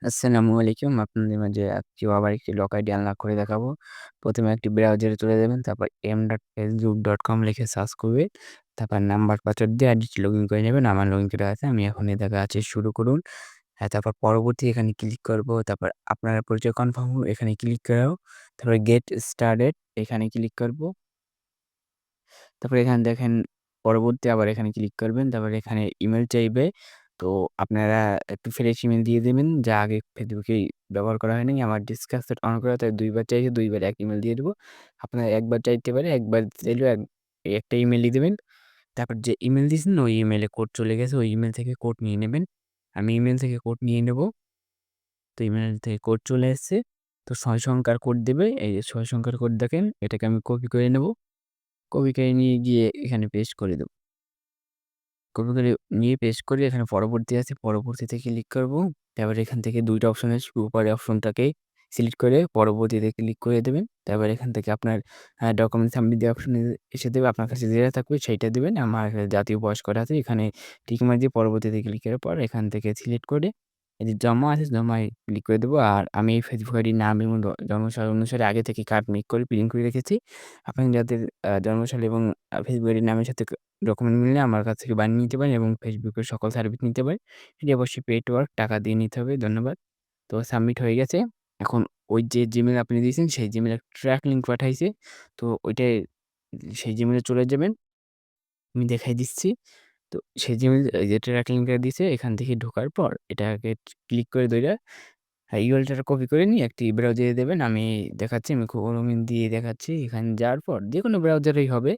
আসসালামু আলাইকুম। আপনাদের মাঝে আজকেও আবার একটি লক আইডি আনলক করে দেখাবো। প্রথমে একটি ব্রাউজারে চলে যাবেন। তারপর m.facebook.com লিখে সার্চ করবে। তারপর নাম্বার পাসওয়ার্ড দিয়ে আইডিটি লগইন করে নেবেন। আমার লগইন করা আছে। আমি এখন এই জায়গায় আছি শুরু করুন। তারপর পরবর্তী এখানে ক্লিক করব। তারপর আপনার পরিচয় কনফার্ম এখানে ক্লিক করাও। তারপরে গেট স্টার্টেড এখানে ক্লিক করব। তারপরে এখানে দেখেন পরবর্তী আবার এখানে ক্লিক করবেন। তারপরে এখানে ইমেল চাইবে। তো আপনারা একটু ফ্রেশ ইমেল দিয়ে দেবেন যা আগে ফেসবুকে ব্যবহার করা হয়নি। আমার ডিসকাসেট অন করা তাই ২ বার চাইছে ২ বার এক ইমেল দিয়ে দেবো। আপনারা একবার চাইতে পারে, একবার চাইলেও একটা ইমেলই দিবেন। তারপর যে ইমেল দিয়েছেন ওই ইমেলে কোড চলে গেছে। ওই ইমেল থেকে কোড নিয়ে নেবেন। আমি ইমেল থেকে কোড নিয়ে নেব। তো ইমেল থেকে কোড চলে এসেছে। তো ৬ সংখ্যার কোড দেবে। এই যে ৬ সংখ্যার কোড দেখেন এটাকে আমি কপি করে নেব। কপি করে নিয়ে গিয়ে এখানে পেস্ট করে দেব। কপি করে নিয়ে পেস্ট করে এখানে পরবর্তী আছে, পরবর্তীতে ক্লিক করব। তারপর এখান থেকে ২ টা অপশন আসবে। উপরের অপশনটাকে সিলেক্ট করে পরবর্তীতে ক্লিক করে দেবেন। তারপর এখান থেকে আপনার ডকুমেন্ট সাবমিট দেওয়ার অপশন এসে দেবে। আপনার কাছে যেটা থাকবে সেইটা দিবেন। আমার জাতীয় বয়স্করা আছে এখানে টিক মার্ক দিয়ে পরবর্তীতে ক্লিক করার পর এখান থেকে সিলেক্ট করে এই যে জমা আছে জমায় ক্লিক করে দেবো। আর আমি এই ফেসবুক আইডির নাম এবং জন্মসাল অনুসারে আগে থেকে কার্ড মেক করে প্রিন্ট করে রেখেছি। আপনি যাদের জন্মসাল এবং ফেসবুক আইডির নামের সাথে ডকুমেন্ট মিললে আমার কাছ থেকে বানিয়ে নিতে পারেন এবং ফেসবুকের সকল সার্ভিস নিতে পারেন। এটি অবশ্যই পে টু ওয়ার্ক টাকা দিয়ে নিতে হবে। ধন্যবাদ। তো সাবমিট হয়ে গেছে। এখন ওই যে জিমেইল আপনি দিয়েছেন সেই জিমেইলে ট্র্যাক লিঙ্ক পাঠাইছে। তো ওইটায় সেই জিমেইলে চলে যাবেন। আমি দেখাই দিচ্ছি। তো সেই জিমেইল এই যে ট্র্যাক লিঙ্কটা দিছে এখান থেকে ঢোকার পর এটাকে ক্লিক করে ধইরা ইউআরএলটা কপি করে নিয়ে একটি ব্রাউজারে দেবেন। আমি দেখাচ্ছি আমি ক্রোম দিয়ে দেখাচ্ছি। এখানে যাওয়ার পর যেকোনো ব্রাউজারেই হবে,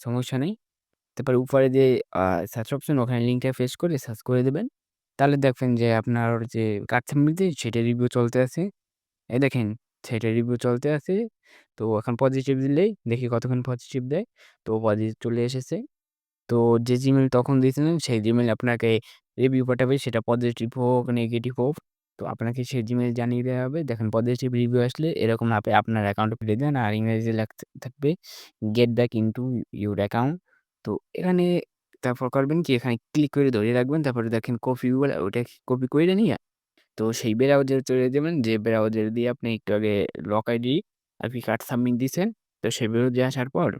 সমস্যা নেই। তারপরে উপরে যে সার্চ অপশন ওখানে লিঙ্কটা পেস্ট করে সার্চ করে দেবেন। তাহলে দেখবেন যে আপনার যে কাজ সাবমিট সেটার রিভিউ চলতে আছে। এই দেখেন সেটার রিভিউ চলতে আছে। তো এখন পজিটিভ দিলেই দেখি কতক্ষণ পজিটিভ দেয়। তো পজিটিভ চলে এসেছে। তো যে জিমেইল তখন দিয়েছিলেন সেই জিমেইল আপনাকে রিভিউ পাঠাবে সেটা পজিটিভ হোক, নেগেটিভ হোক। তো আপনাকে সেই জিমেইল জানিয়ে দেওয়া হবে। দেখেন পজিটিভ রিভিউ আসলে এরকম আপনার অ্যাকাউন্টে ফিরে যান আর ইংরেজিতে লেখা থাকবে get back into your account. তো এখানে তারপর করবেন কি এখানে ক্লিক করে ধরে রাখবেন। তারপরে দেখেন কপি বলে ওটা কপি করে নিয়ে তো সেই ব্রাউজারে চলে যাবেন যে ব্রাউজার দিয়ে আপনি একটু আগে লক আইডি আর কি কার্ড সাবমিট দিয়েছেন। তো সেই ব্রাউজারে আসার পর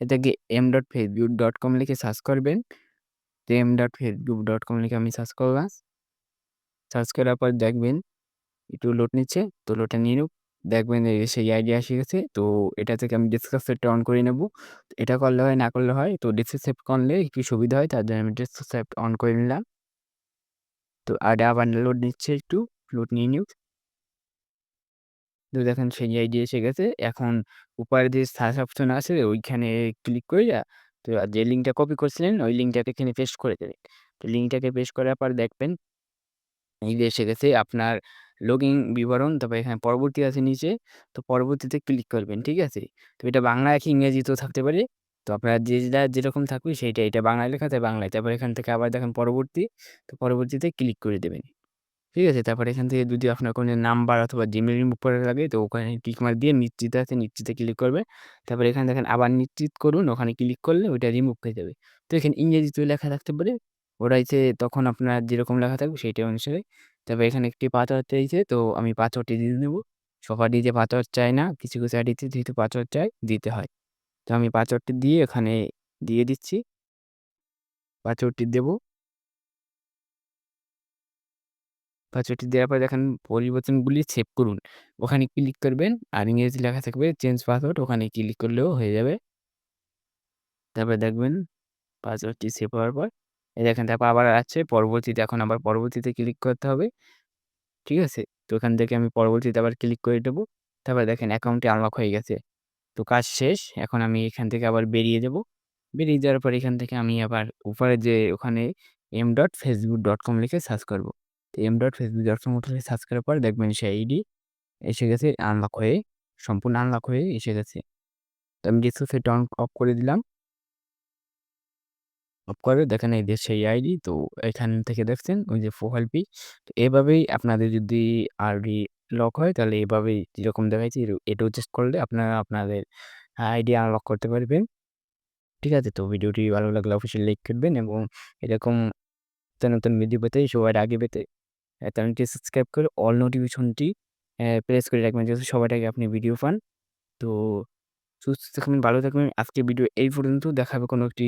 এটাকে m.facebook.com লিখে সার্চ করবেন। তো m.facebook.com লিখে আমি সার্চ করলাম। সার্চ করার পর দেখবেন একটু লোড নিচ্ছে। তো লোডটা নিয়ে নিক। দেখবেন এই সেই আইডি এসে গেছে। তো এটা থেকে আমি ডিসকাস সেটটা অন করে নেব। এটা করলে হয় না করলে হয়। তো ডিসকাস সেট করলে একটু সুবিধা হয়। তার জন্য আমি ডিসকাস সেট অন করে নিলাম। তো আর আবার লোড নিচ্ছে একটু। লোড নিয়ে নিক। তো দেখেন সেই আইডি এসে গেছে। এখন উপরে যে সার্চ অপশন আছে ওইখানে ক্লিক কইরা তো যে লিঙ্কটা কপি করছিলেন ওই লিঙ্কটাকে এখানে পেস্ট করে দেবেন। তো লিঙ্কটাকে পেস্ট করার পর দেখবেন এই যে এসে গেছে আপনার লগইন বিবরণ। তারপর এখানে পরবর্তী আছে নিচে। তো পরবর্তীতে ক্লিক করবেন। ঠিক আছে? তো এটা বাংলা কি ইংরেজিতেও থাকতে পারে। তো আপনার যেটা যেরকম থাকবে সেইটাই। এটা বাংলায় লেখা আছে বাংলায়। তারপর এখান থেকে আবার দেখেন পরবর্তী। তো পরবর্তীতে ক্লিক করে দেবেন। ঠিক আছে? তারপরে এখান থেকে যদি আপনার কোনো নাম্বার অথবা জিমেইল রিমুভ করা লাগে তো ওখানে টিক মার্ক দিয়ে নিশ্চিত আছে নিশ্চিতে ক্লিক করবেন। তারপরে এখানে দেখেন আবার নিশ্চিত করুন ওখানে ক্লিক করলে ওইটা রিমুভ হয়ে যাবে। তো এখানে ইংরেজিতেও লেখা থাকতে পারে। ওরা হচ্ছে তখন আপনার যেরকম লেখা থাকবে সেইটা অনুসারে। তারপরে এখানে একটি পাসওয়ার্ড চাইছে তো আমি পাসওয়ার্ডটি দিয়ে নেব। সবারই যে পাসওয়ার্ড চায় না কিছু, কিছু আইডিতে যেহেতু পাসওয়ার্ড চায় দিতে হয়। তো আমি পাসওয়ার্ডটি দিয়ে এখানে দিয়ে দিচ্ছি। পাসওয়ার্ডটি দেব। পাসওয়ার্ডটি দেওয়ার পর দেখেন পরিবর্তনগুলি সেভ করুন। ওখানে ক্লিক করবেন আর ইংরেজি লেখা থাকবে চেঞ্জ পাসওয়ার্ড ওখানে ক্লিক করলেও হয়ে যাবে। তারপরে দেখবেন পাসওয়ার্ডটি সেভ হওয়ার পর এই দেখেন তারপর আবার আসছে পরবর্তীতে এখন আবার পরবর্তীতে ক্লিক করতে হবে। ঠিক আছে? তো ওখান থেকে আমি পরবর্তীতে আবার ক্লিক করে দেব। তারপরে দেখেন অ্যাকাউন্টটি আনলক হয়ে গেছে। তো কাজ শেষ। এখন আমি এখান থেকে আবার বেরিয়ে যাব। বেরিয়ে যাওয়ার পর এখান থেকে আমি আবার উপরে যে ওখানে m.facebook.com লিখে সার্চ করব। তো m.facebook.com লিখে সার্চ করার পর দেখবেন সেই আইডি এসে গেছে আনলক হয়ে, সম্পূর্ণ আনলক হয়ে এসে গেছে। তো আমি ডিসপ্লে অন অফ করে দিলাম। অফ করে দেখেন এই যে সেই আইডি। তো এখান থেকে দেখছেন ওই যে প্রোফাইল পিক। তো এভাবেই আপনাদের যদি আইডি লক হয় তাহলে এভাবেই যেরকম দেখাইছি এটাও চেক করলে আপনারা আপনাদের আইডি আনলক করতে পারবেন। ঠিক আছে? তো ভিডিওটি ভালো লাগলে অবশ্যই লাইক করবেন এবং এরকম নতুন ভিডিও পেতে সবার আগে পেতে চ্যানেলটি সাবস্ক্রাইব করে অল নোটিফিকেশনটি প্রেস করে রাখবেন যাতে সবার আগে আপনি ভিডিও পান। তো সুস্থ থাকবেন, ভালো থাকবেন। আজকের ভিডিও এই পর্যন্ত। দেখা হবে কোনো একটি